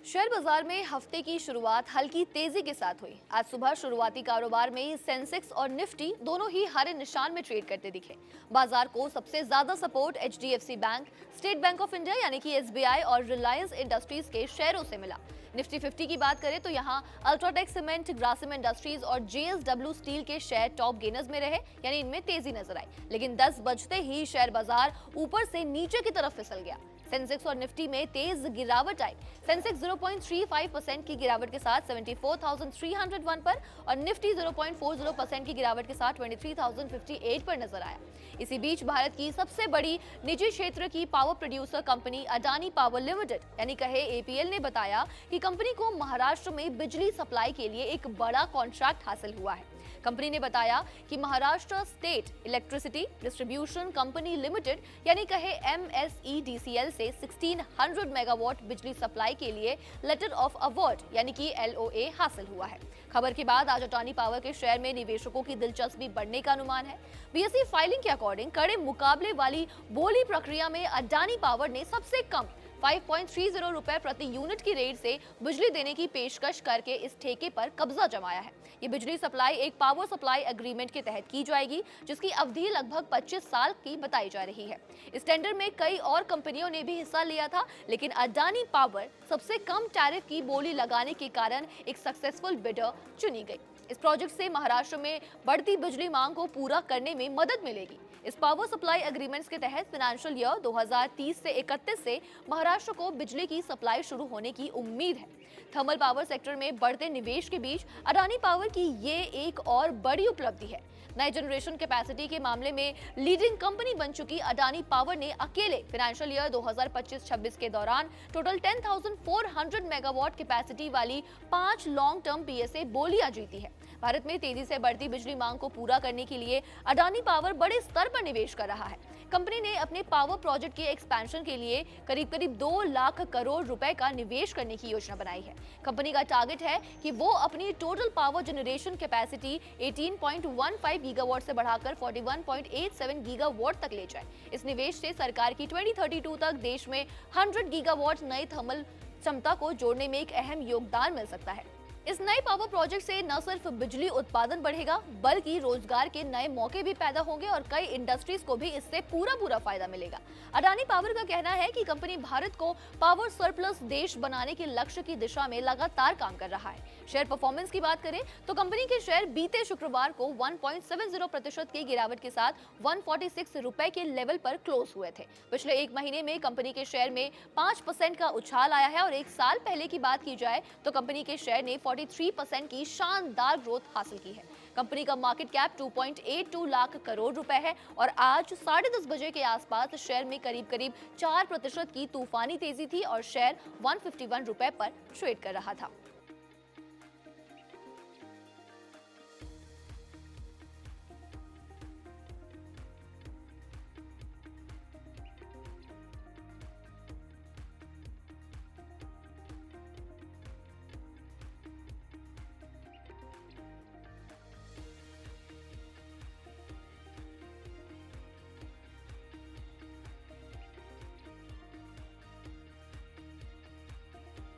Share बाजार में हफ्ते की शुरुआत हल्की तेजी के साथ हुई। आज सुबह शुरुआती कारोबार में सेंसेक्स और निफ्टी दोनों ही हरे निशान में ट्रेड करते दिखे। बाजार को सबसे ज्यादा support HDFC bank, state bank of India यानी कि एसबीआई और रिलायंस इंडस्ट्रीज के शेयरों से मिला। निफ्टी 50 की बात करें तो यहाँ अल्ट्राटेक सीमेंट, ग्रासिम इंडस्ट्रीज और जेएसडब्ल्यू स्टील के शेयर टॉप गेनर्स में रहे, यानी इनमें तेजी नजर आई। लेकिन 10 बजते ही शेयर बाजार ऊपर से नीचे की तरफ फिसल गया। सेंसेक्स और निफ्टी में तेज गिरावट आई। सेंसेक्स 0.35% की गिरावट के साथ 74,301 पर और निफ्टी 0.40% की गिरावट के साथ 23,058 पर नजर आया। इसी बीच भारत की सबसे बड़ी निजी क्षेत्र की power producer company Adani power limited यानी कहे एपीएल ने बताया कि कंपनी को महाराष्ट्र में बिजली सप्लाई के लिए एक बड़ा कॉन्ट्रैक्ट हासिल हुआ है। कंपनी ने बताया कि Maharashtra state electricity distribution company limited यानी कहे एमएसईडीसीएल से 1600 मेगावाट बिजली सप्लाई के लिए लेटर ऑफ अवार्ड यानी कि एलओए हासिल हुआ है। खबर के बाद आज अडानी पावर के शेयर में निवेशकों की दिलचस्पी बढ़ने का अनुमान है। बीएसई फाइलिंग के अकॉर्डिंग कड़े मुकाबले वाली बोली प्रक्रिया में अडानी पावर ने सबसे कम 5.30 रुपए प्रति यूनिट की रेट से बिजली देने की पेशकश करके इस ठेके पर कब्जा जमाया है। ये बिजली सप्लाई एक पावर सप्लाई एग्रीमेंट के तहत की जाएगी, जिसकी अवधि लगभग 25 साल की बताई जा रही है। इस टेंडर में कई और कंपनियों ने भी हिस्सा लिया था, लेकिन अडानी पावर सबसे कम टैरिफ की बोली लगाने के कारण एक सक्सेसफुल बिडर चुनी गई। इस प्रोजेक्ट से महाराष्ट्र में बढ़ती बिजली मांग को पूरा करने में मदद मिलेगी। इस पावर सप्लाई एग्रीमेंट्स के तहत फाइनेंशियल ईयर 2030 से 31 से महाराष्ट्र को बिजली की सप्लाई शुरू होने की उम्मीद है। थर्मल पावर सेक्टर में बढ़ते निवेश के बीच अडानी पावर की ये एक और बड़ी उपलब्धि है। नए जनरेशन कैपेसिटी के मामले में लीडिंग कंपनी बन चुकी अडानी पावर ने अकेले फाइनेंशियल ईयर 2025-26 के दौरान टोटल 10,400 मेगावाट कैपेसिटी वाली 5 लॉन्ग टर्म पीएसए बोलियां जीती है। भारत में तेजी से बढ़ती बिजली मांग को पूरा करने के लिए अडानी पावर बड़े स्तर पर निवेश कर रहा है। कंपनी ने अपने पावर प्रोजेक्ट के एक्सपेंशन के लिए करीब 2 लाख करोड़ रुपए का निवेश करने की योजना बनाई है। कंपनी का टारगेट है कि वो अपनी total power generation capacity 18.15 gigawatt से बढ़ाकर 41.87 गीगावाट तक ले जाए। इस निवेश से सरकार की 2032 तक देश में 100 गीगावाट नई थर्मल क्षमता को जोड़ने में एक अहम योगदान मिल सकता है। इस नए पावर प्रोजेक्ट से न सिर्फ बिजली उत्पादन बढ़ेगा, बल्कि रोजगार के नए मौके भी पैदा होंगे और कई इंडस्ट्रीज को भी इससे पूरा फायदा मिलेगा। अडानी पावर का कहना है कि कंपनी भारत को पावर सरप्लस देश बनाने के लक्ष्य की दिशा में लगातार काम कर रहा है। शेयर परफॉर्मेंस की बात करें तो कंपनी के शेयर बीते शुक्रवार को 1.70% की गिरावट के साथ 146 रुपए के लेवल पर क्लोज हुए थे। पिछले एक महीने में कंपनी के शेयर में 5% का उछाल आया है और एक साल पहले की बात की जाए तो कंपनी के शेयर ने 43% की शानदार ग्रोथ हासिल की है। कंपनी का मार्केट कैप 2.82 लाख करोड़ रुपए है और आज 10:30 बजे के आसपास शेयर में करीब 4% की तूफानी तेजी थी और शेयर 151 रुपए पर ट्रेड कर रहा था।